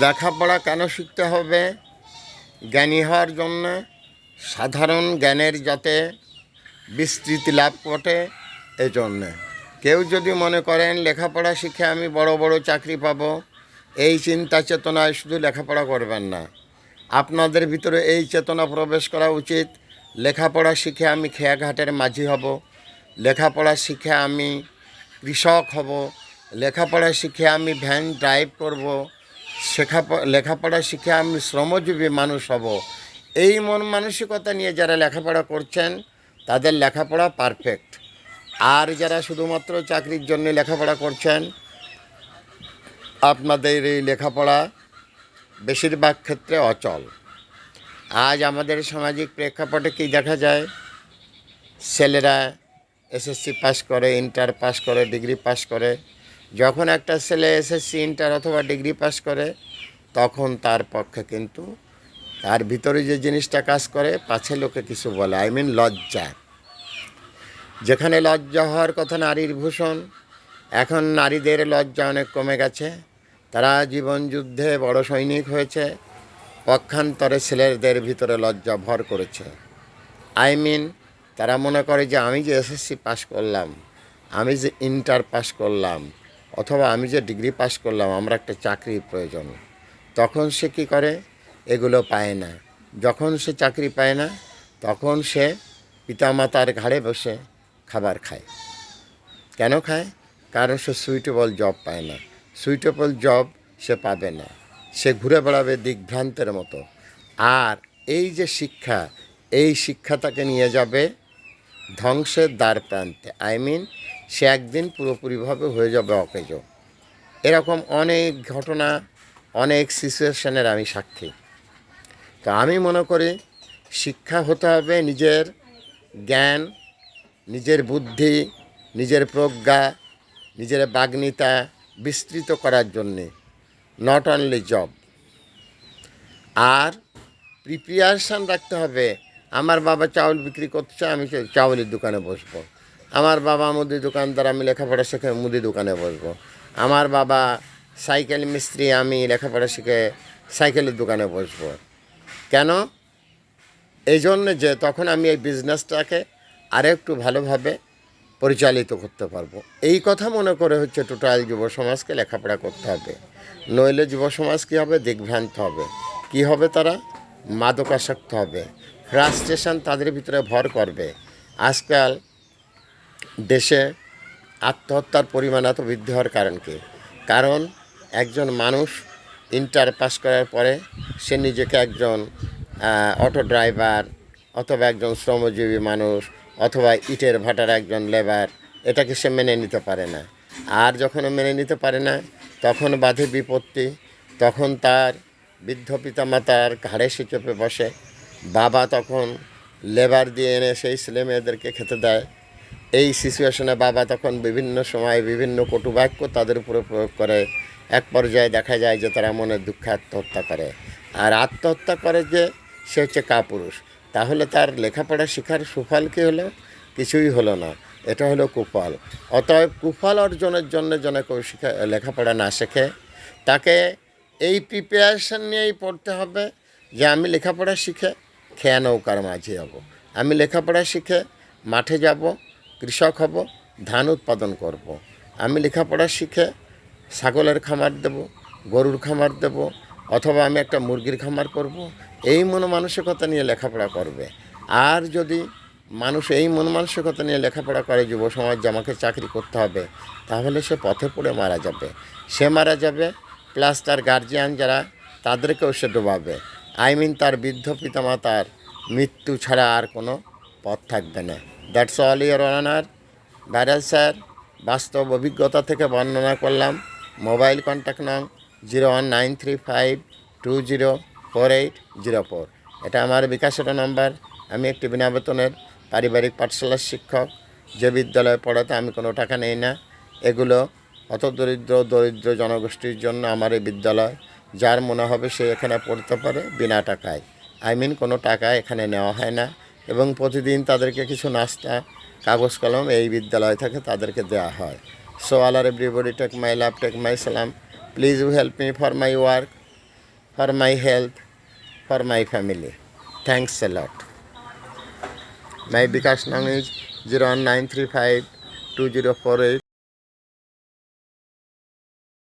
লেখাপড়া কেন শিখতে হবে? জ্ঞানী হওয়ার জন্য, সাধারণ জ্ঞানের যাতে বিস্তৃতি লাভ ঘটে এজন্যে। কেউ যদি মনে করেন লেখাপড়া শিখে আমি বড় বড় চাকরি পাবো, এই চিন্তা চেতনায় শুধু লেখাপড়া করবেন না। আপনাদের ভিতরে এই চেতনা প্রবেশ করা উচিত, লেখাপড়া শিখে আমি খেয়াঘাটের মাঝি হব, লেখাপড়া শিখে আমি কৃষক হব, লেখাপড়া শিখে আমি ভ্যান ড্রাইভ করব, লেখাপড়া শিখে আমি শ্রমজীবী মানুষ হব। এই মন মানসিকতা নিয়ে যারা লেখাপড়া করছেন তাদের লেখাপড়া পারফেক্ট। আর যারা শুধুমাত্র চাকরির জন্য লেখাপড়া করছেন, আপনাদের এই লেখাপড়া বেশিরভাগ ক্ষেত্রে অচল। আজ আমাদের সামাজিক প্রেক্ষাপটে কী দেখা যায়? ছেলেরা এসএসসি পাস করে, ইন্টার পাস করে, ডিগ্রি পাস করে। যখন একটা ছেলে এসএসসি, ইন্টার অথবা ডিগ্রি পাস করে, তখন তার পক্ষে কিন্তু তার ভিতরে যে জিনিসটা কাজ করে, পাছে লোকে কিছু বলে, লজ্জা। যেখানে লজ্জা হওয়ার কথা নারীর ভূষণ, এখন নারীদের লজ্জা অনেক কমে গেছে। তারা জীবন যুদ্ধে বড় সৈনিক হয়েছে, পক্ষান্তরে ছেলেদের ভিতরে লজ্জা ভর করেছে। তারা মনে করে যে আমি যে এসএসসি পাস করলাম, আমি যে ইন্টার পাস করলাম, অথবা আমি যে ডিগ্রি পাস করলাম, আমরা একটা চাকরির প্রয়োজন। তখন সে কী করে? এগুলো পায় না। যখন সে চাকরি পায় না, তখন সে পিতামাতার ঘাড়ে বসে খাবার খায়। কেন খায়? কারণ সে সুইটেবল জব পায় না। সুইটেবল জব সে পাবে না, সে ঘুরে বেড়াবে দিগ্ভ্রান্তের মতো। আর এই যে শিক্ষা, এই শিক্ষা তাকে নিয়ে যাবে ধ্বংসের দ্বার প্রান্তে। সে একদিন পুরোপুরিভাবে হয়ে যাবে অকেজ। এরকম অনেক ঘটনা, অনেক সিচুয়েশনের আমি সাক্ষী। তো আমি মনে করি শিক্ষা হতে হবে নিজের জ্ঞান, নিজের বুদ্ধি, নিজের প্রজ্ঞা, নিজের বাগ্মিতা বিস্তৃত করার জন্যে, নট অনলি জব। আর প্রিপারেশান রাখতে হবে। আমার বাবা চাউল বিক্রি করছে, আমি চাউলের দোকানে বসবো। আমার বাবা মুদি দোকানদার, আমি লেখাপড়া শিখে মুদি দোকানে বসবো। আমার বাবা সাইকেল মিস্ত্রি, আমি লেখাপড়া শিখে সাইকেলের দোকানে বসবো। কেন? এই জন্যে যে তখন আমি এই বিজনেসটাকে আরেকটু ভালোভাবে পরিচালিত করতে পারবো। এই কথা মনে করে হচ্ছে টোটাল যুব সমাজকে লেখাপড়া করতে হবে। নইলে যুব সমাজ কী হবে? দিগ্ভ্রান্ত হবে। কি হবে? তারা মাদকাসক্ত হবে, ফ্রাস্ট্রেশন তাদের ভিতরে ভর করবে। আজকাল দেশে আত্মহত্যার পরিমাণ এত বৃদ্ধি হওয়ার কারণ কী? কারণ একজন মানুষ ইন্টার পাস করার পরে সে নিজেকে একজন অটো ড্রাইভার, অথবা একজন শ্রমজীবী মানুষ, অথবা ইটের ভাটার একজন লেবার, এটাকে সে মেনে নিতে পারে না। আর যখন মেনে নিতে পারে না, তখন বাধে বিপত্তি। তখন তার বৃদ্ধ পিতামাতার ঘাড়ে সে চেপে বসে। বাবা তখন লেবার দিয়ে এনে সেই ছেলে মেয়েদেরকে খেতে দেয়। এই সিচুয়েশনে বাবা তখন বিভিন্ন সময় বিভিন্ন কটুবাক্য তাদের উপরে প্রয়োগ করে। এক পর্যায়ে দেখা যায় যে তারা মনের দুঃখে আত্মহত্যা করে। আর আত্মহত্যা করে যে সে হচ্ছে কাপুরুষ। তাহলে তার লেখাপড়া শেখার সুফল কী হলো? কিছুই হলো না, এটা হলো কুফল। অতএব কুফল অর্জনের জন্য যেন কেউ লেখাপড়া না শেখে, তাকে এই প্রিপারেশান নিয়েই পড়তে হবে যে আমি লেখাপড়া শিখে খেয়া নৌকার মাঝি হব, আমি লেখাপড়া শিখে মাঠে যাব, কৃষক হব, ধান উৎপাদন করব, আমি লেখাপড়া শিখে ছাগলের খামার দেব, গরুর খামার দেব, অথবা আমি একটা মুরগির খামার করব। এই মন মানসিকতা নিয়ে লেখাপড়া করবে। আর যদি মানুষ এই মন মানসিকতা নিয়ে লেখাপড়া করে যুব সমাজ যে আমাকে চাকরি করতে হবে, তাহলে সে পথে পড়ে মারা যাবে। সে মারা যাবে, প্লাস তার গার্জিয়ান যারা, তাদেরকেও সে ডোবাবে। তার বৃদ্ধ পিতামাতার মৃত্যু ছাড়া আর কোনো পথ থাকবে না। That's all your honour. Viral sir, বাস্তব অভিজ্ঞতা থেকে বর্ণনা করলাম। মোবাইল কন্ট্যাক্ট নং 01935204804। এটা আমার বিকাশের নাম্বার। আমি একটি বিনা বেতনের পারিবারিক পাঠশালার শিক্ষক, যে বিদ্যালয়ে পড়াতে আমি কোনো টাকা নেই না। এগুলো দরিদ্র জনগোষ্ঠীর জন্য আমার এই বিদ্যালয়। যার মনে হবে সে এখানে পড়তে পারে বিনা টাকায়। কোনো টাকা এখানে নেওয়া হয় না। এবং প্রতিদিন তাদেরকে কিছু নাস্তা, কাগজ কলম এই বিদ্যালয় থেকে তাদেরকে দেওয়া হয়। So all are everybody, take my love, take my salam. Please you help me for my work. for my health, for my family. Thanks a lot. My Bikash number is 01935 2048